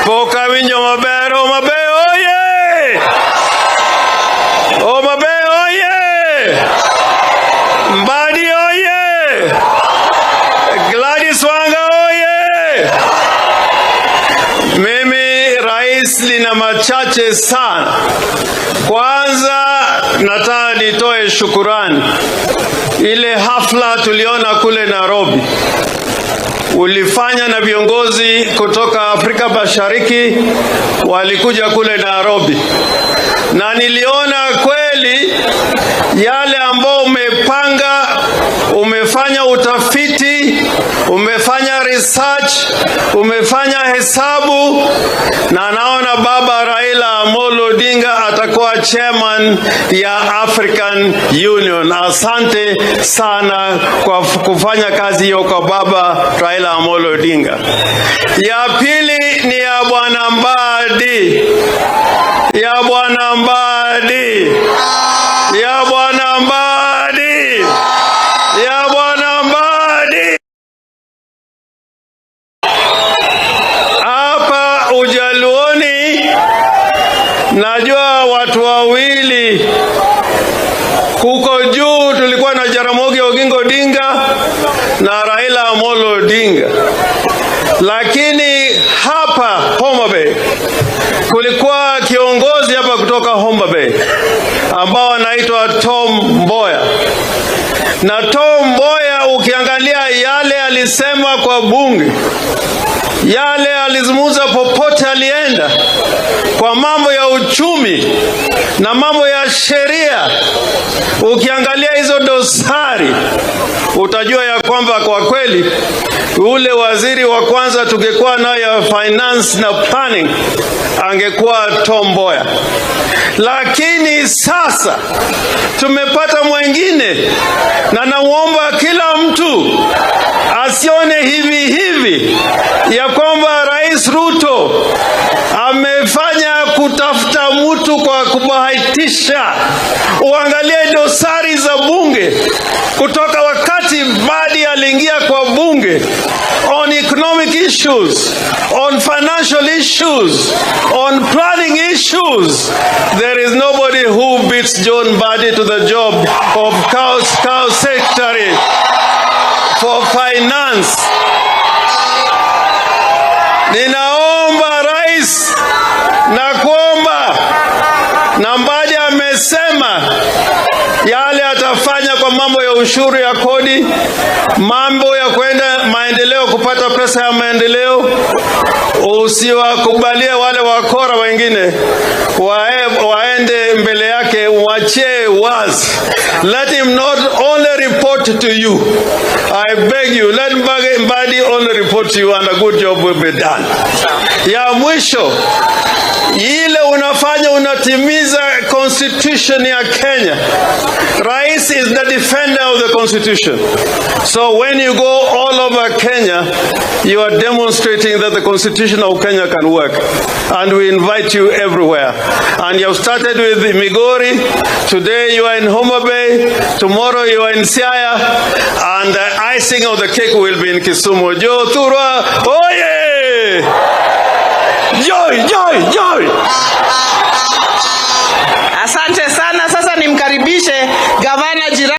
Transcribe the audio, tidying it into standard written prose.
Poka winjo maber, Homa Bay oye! Homa Bay oye! Mbadi oye! Gladys Wanga oye! Mimi rais nina machache sana. Kwanza nataka nitoe shukurani. Ile hafla tuliona kule Nairobi ulifanya na viongozi kutoka Afrika Mashariki walikuja kule Nairobi, na niliona kweli yale ambao umepanga, umefanya utafiti, umefanya research, umefanya hesabu, na naona baba Raila Amolo Odinga atakuwa chairman ya African Union. Asante sana kwa kufanya kazi hiyo kwa baba Raila Amolo Odinga. Ya pili ni ya Bwana Mbadi. Ya Bwana Mbadi. Ya Bwana Mbadi. Ya Bwana Mbadi. Hapa Ujaluoni najua watu wawili. Huko juu tulikuwa na Jaramogi Oginga Odinga na Raila Amolo Odinga. Lakini hapa Homa Bay kulikuwa kiongozi hapa kutoka Homa Bay ambao anaitwa Tom Mboya. Na Tom Mboya ukiangalia yale alisema kwa bunge, yale alizungumza popote alienda, kwa mambo ya uchumi na mambo ya sheria, ukiangalia hizo dosari utajua ya kwamba kwa kweli ule waziri wa kwanza tungekuwa nayo ya finance na planning angekuwa Tom Mboya. Lakini sasa tumepata mwingine, na naomba kila mtu asione hivi ya kwamba Rais Ruto amefanya kutafuta mtu kwa kubahatisha. Uangalie dosari za bunge kutoka wakati Mbadi aliingia kwa bunge, on economic issues, on financial issues, on planning issues. There is nobody who beats John Mbadi to the job of cow secretary for finance. Ninaomba rais na kuomba, na Mbadi amesema yale atafanya kwa mambo ya ushuru ya kodi, mambo ya kwenda maendeleo, kupata pesa ya maendeleo. Usiwakubalie wale wakora wengine waende mbele yake, wachie wazi. Let him not only report to you. I beg you, let Mbadi only report to you and a good job will be done. Ya mwisho, ile unafanya unatimiza constitution ya Kenya. Rais is the defender of the constitution. So when you go all over Kenya, you are demonstrating that the constitution of Kenya can work. And we invite you everywhere. And you have started with Migori. Today you are in Homa Bay. Tomorrow you are in Siaya. And the icing of the cake will be in Kisumu. Joe Thurwa, oye! Joy, joy, joy! Asante sana. Sasa nimkaribishe gavana jirani.